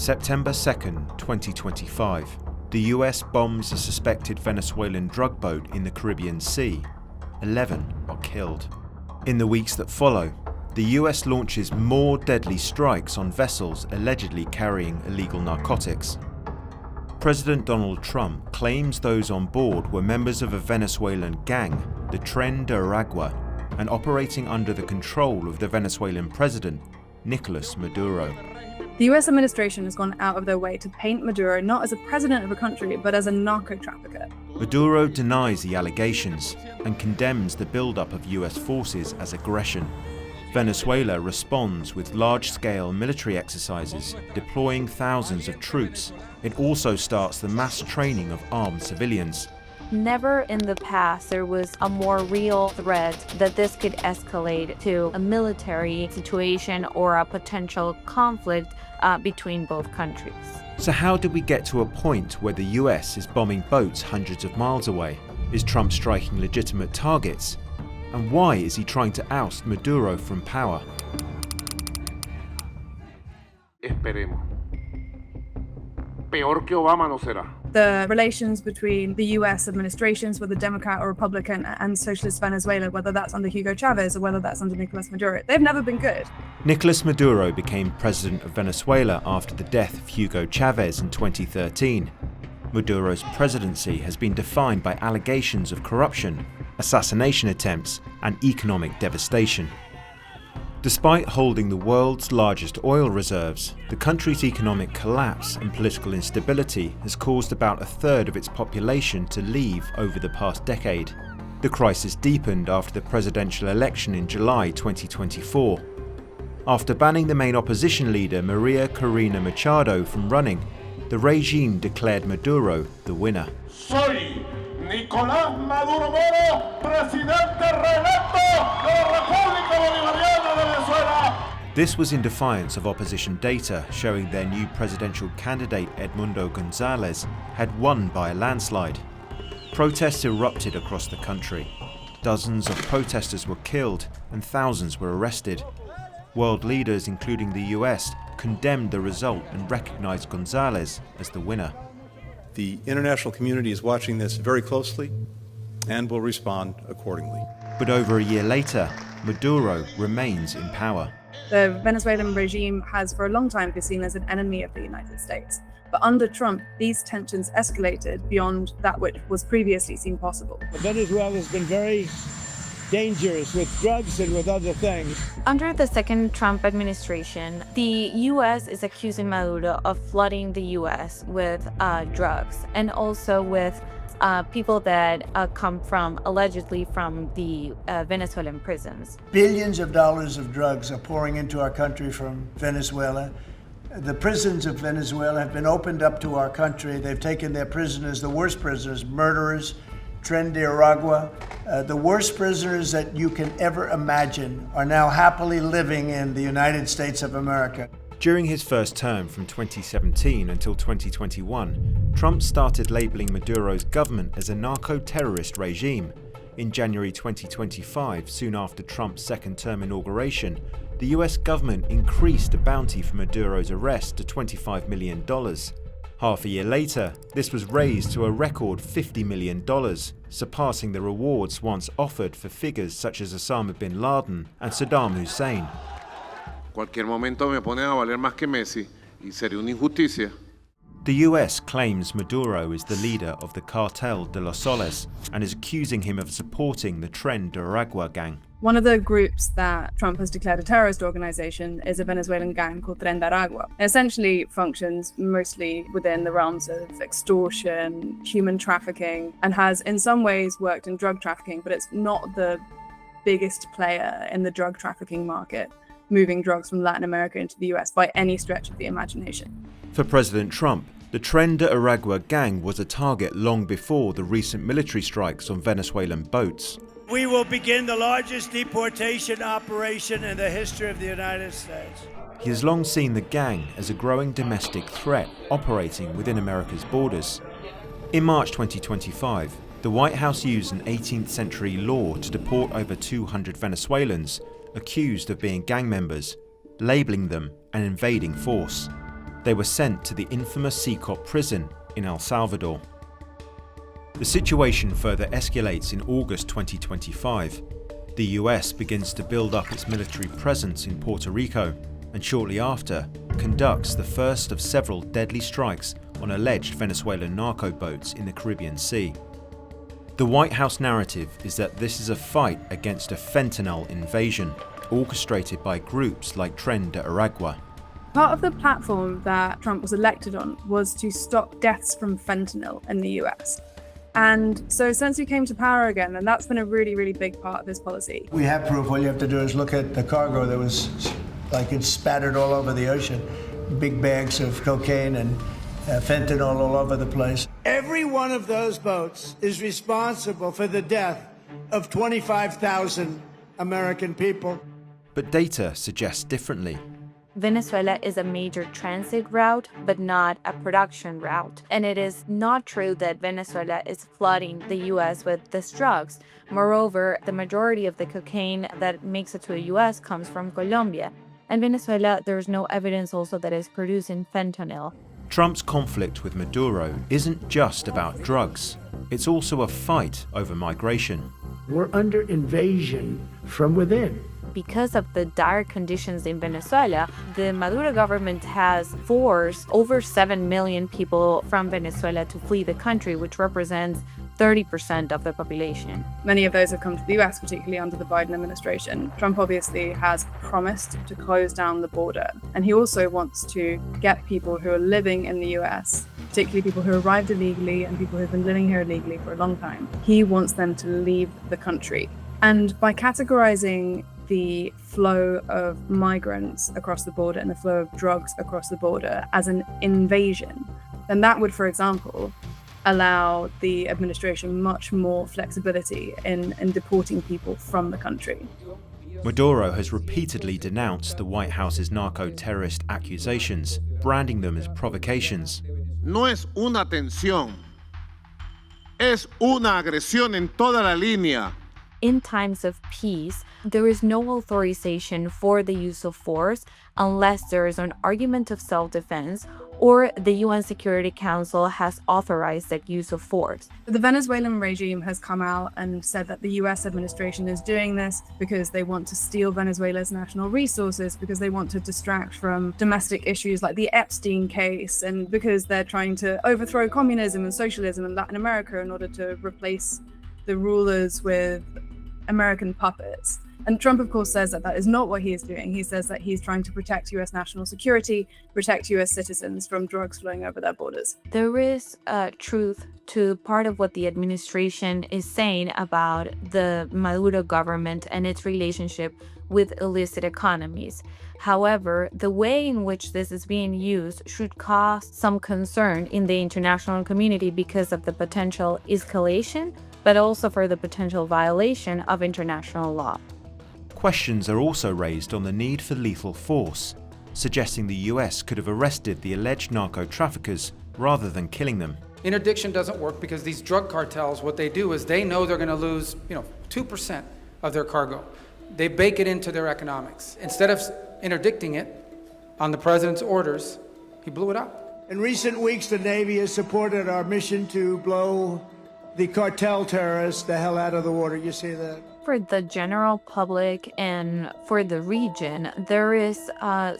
September 2nd, 2025. The US bombs a suspected Venezuelan drug boat in the Caribbean Sea. 11 are killed. In the weeks that follow, the US launches more deadly strikes on vessels allegedly carrying illegal narcotics. President Donald Trump claims those on board were members of a Venezuelan gang, the Tren de Aragua, and operating under the control of the Venezuelan president, Nicolas Maduro. The US administration has gone out of their way to paint Maduro not as a president of a country, but as a narco-trafficker. Maduro denies the allegations and condemns the buildup of US forces as aggression. Venezuela responds with large-scale military exercises, deploying thousands of troops. It also starts the mass training of armed civilians. Never in the past there was a more real threat that this could escalate to a military situation or a potential conflict between both countries. So how did we get to a point where the US is bombing boats hundreds of miles away? Is Trump striking legitimate targets? And why is he trying to oust Maduro from power? Esperemos. Peor que Obama no será. The relations between the US administrations, whether Democrat or Republican, and socialist Venezuela, whether that's under Hugo Chavez or whether that's under Nicolas Maduro, they've never been good. Nicolas Maduro became president of Venezuela after the death of Hugo Chavez in 2013. Maduro's presidency has been defined by allegations of corruption, assassination attempts, and economic devastation. Despite holding the world's largest oil reserves, the country's economic collapse and political instability has caused about a third of its population to leave over the past decade. The crisis deepened after the presidential election in July 2024. After banning the main opposition leader Maria Corina Machado from running, the regime declared Maduro the winner. Soy Nicolas Maduro, presidente reelecto de la República Bolivariana de Venezuela. This was in defiance of opposition data showing their new presidential candidate Edmundo Gonzalez had won by a landslide. Protests erupted across the country. Dozens of protesters were killed and thousands were arrested. World leaders, including the US, condemned the result and recognized Gonzalez as the winner. The international community is watching this very closely and will respond accordingly. But over a year later, Maduro remains in power. The Venezuelan regime has for a long time been seen as an enemy of the United States. But under Trump, these tensions escalated beyond that which was previously seen possible. Venezuela has been very dangerous with drugs and with other things. Under the second Trump administration, the U.S. is accusing Maduro of flooding the U.S. with drugs and also with people that come from, allegedly from the Venezuelan prisons. Billions of dollars of drugs are pouring into our country from Venezuela. The prisons of Venezuela have been opened up to our country. They've taken their prisoners, the worst prisoners, murderers, Tren de Aragua. The worst prisoners that you can ever imagine are now happily living in the United States of America. During his first term from 2017 until 2021, Trump started labeling Maduro's government as a narco-terrorist regime. In January 2025, soon after Trump's second term inauguration, the US government increased the bounty for Maduro's arrest to $25 million. Half a year later, this was raised to a record $50 million, surpassing the rewards once offered for figures such as Osama bin Laden and Saddam Hussein. Cualquier momento me pone a valer más que Messi y sería una injusticia. The US claims Maduro is the leader of the Cartel de los Soles and is accusing him of supporting the Tren de Aragua gang. One of the groups that Trump has declared a terrorist organization is a Venezuelan gang called Tren de Aragua. It essentially functions mostly within the realms of extortion, human trafficking, and has in some ways worked in drug trafficking, but it's not the biggest player in the drug trafficking market, moving drugs from Latin America into the US by any stretch of the imagination. For President Trump, the Tren de Aragua gang was a target long before the recent military strikes on Venezuelan boats. We will begin the largest deportation operation in the history of the United States. He has long seen the gang as a growing domestic threat operating within America's borders. In March 2025, the White House used an 18th century law to deport over 200 Venezuelans accused of being gang members, labeling them an invading force. They were sent to the infamous Secot prison in El Salvador. The situation further escalates in August 2025. The US begins to build up its military presence in Puerto Rico, and shortly after, conducts the first of several deadly strikes on alleged Venezuelan narco boats in the Caribbean Sea. The White House narrative is that this is a fight against a fentanyl invasion, orchestrated by groups like Tren de Aragua. Part of the platform that Trump was elected on was to stop deaths from fentanyl in the US. And so since he came to power again, and that's been a really, really big part of his policy. We have proof. All you have to do is look at the cargo that was like it's spattered all over the ocean. Big bags of cocaine and fentanyl all over the place. Every one of those boats is responsible for the death of 25,000 American people. But data suggests differently. Venezuela is a major transit route, but not a production route. And it is not true that Venezuela is flooding the US with these drugs. Moreover, the majority of the cocaine that makes it to the US comes from Colombia. And Venezuela, there's no evidence also that is producing fentanyl. Trump's conflict with Maduro isn't just about drugs. It's also a fight over migration. We're under invasion from within. Because of the dire conditions in Venezuela, the Maduro government has forced over 7 million people from Venezuela to flee the country, which represents 30% of the population. Many of those have come to the US, particularly under the Biden administration. Trump obviously has promised to close down the border, and he also wants to get people who are living in the US, particularly people who arrived illegally and people who've been living here illegally for a long time. He wants them to leave the country. And by categorizing the flow of migrants across the border and the flow of drugs across the border as an invasion, then that would, for example, allow the administration much more flexibility in deporting people from the country. Maduro has repeatedly denounced the White House's narco-terrorist accusations, branding them as provocations. No es una tensión, es una agresión en toda la línea. In times of peace, there is no authorization for the use of force unless there is an argument of self-defense or the UN Security Council has authorized that use of force. The Venezuelan regime has come out and said that the US administration is doing this because they want to steal Venezuela's national resources, because they want to distract from domestic issues like the Epstein case, and because they're trying to overthrow communism and socialism in Latin America in order to replace the rulers with American puppets. And Trump, of course, says that that is not what he is doing. He says that he's trying to protect US national security, protect US citizens from drugs flowing over their borders. There is truth to part of what the administration is saying about the Maduro government and its relationship with illicit economies. However, the way in which this is being used should cause some concern in the international community because of the potential escalation, but also for the potential violation of international law. Questions are also raised on the need for lethal force, suggesting the US could have arrested the alleged narco-traffickers rather than killing them. Interdiction doesn't work because these drug cartels, what they do is they know they're going to lose 2% of their cargo. They bake it into their economics. Instead of interdicting it on the president's orders, he blew it up. In recent weeks, the Navy has supported our mission to blow the cartel terrorists the hell out of the water. You see that? For the general public and for the region, there is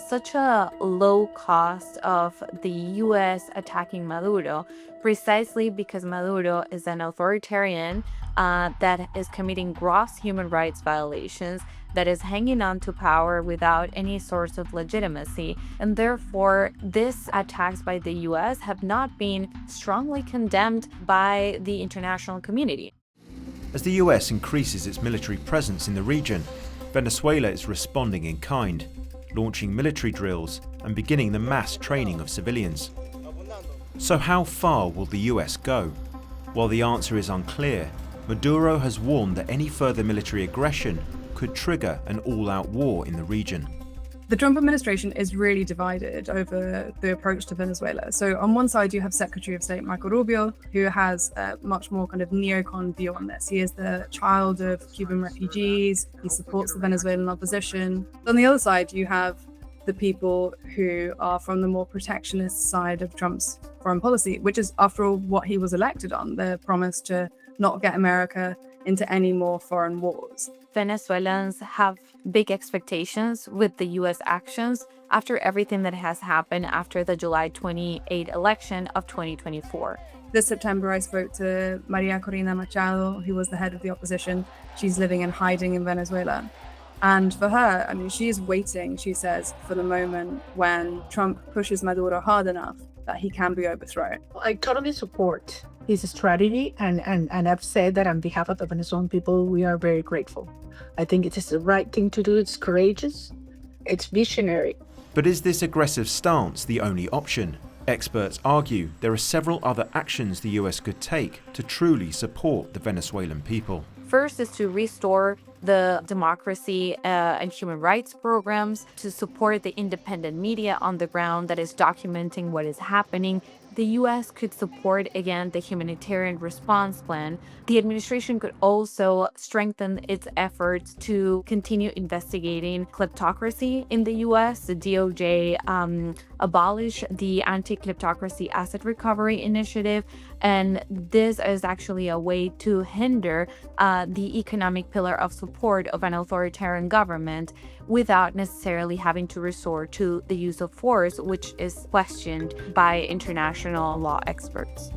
such a low cost of the US attacking Maduro, precisely because Maduro is an authoritarian that is committing gross human rights violations, that is hanging on to power without any source of legitimacy. And therefore, these attacks by the US have not been strongly condemned by the international community. As the US increases its military presence in the region, Venezuela is responding in kind, launching military drills and beginning the mass training of civilians. So how far will the US go? While the answer is unclear, Maduro has warned that any further military aggression could trigger an all-out war in the region. The Trump administration is really divided over the approach to Venezuela. So on one side, you have Secretary of State Marco Rubio, who has a much more kind of neocon view on this. He is the child of Cuban refugees. He supports the Venezuelan opposition. On the other side, you have the people who are from the more protectionist side of Trump's foreign policy, which is, after all, what he was elected on, the promise to not get America into any more foreign wars. Venezuelans have big expectations with the U.S. actions after everything that has happened after the July 28 election of 2024. This September, I spoke to Maria Corina Machado, who was the head of the opposition. She's living in hiding in Venezuela. And for her, I mean, she's waiting, she says, for the moment when Trump pushes Maduro hard enough that he can be overthrown. I totally support his strategy, and I've said that on behalf of the Venezuelan people, we are very grateful. I think it is the right thing to do. It's courageous. It's visionary. But is this aggressive stance the only option? Experts argue there are several other actions the US could take to truly support the Venezuelan people. First is to restore the democracy and human rights programs, to support the independent media on the ground that is documenting what is happening. The U.S. could support, again, the humanitarian response plan. The administration could also strengthen its efforts to continue investigating kleptocracy in the U.S. The DOJ abolished the anti-kleptocracy asset recovery initiative, and this is actually a way to hinder the economic pillar of support of an authoritarian government without necessarily having to resort to the use of force, which is questioned by international law experts.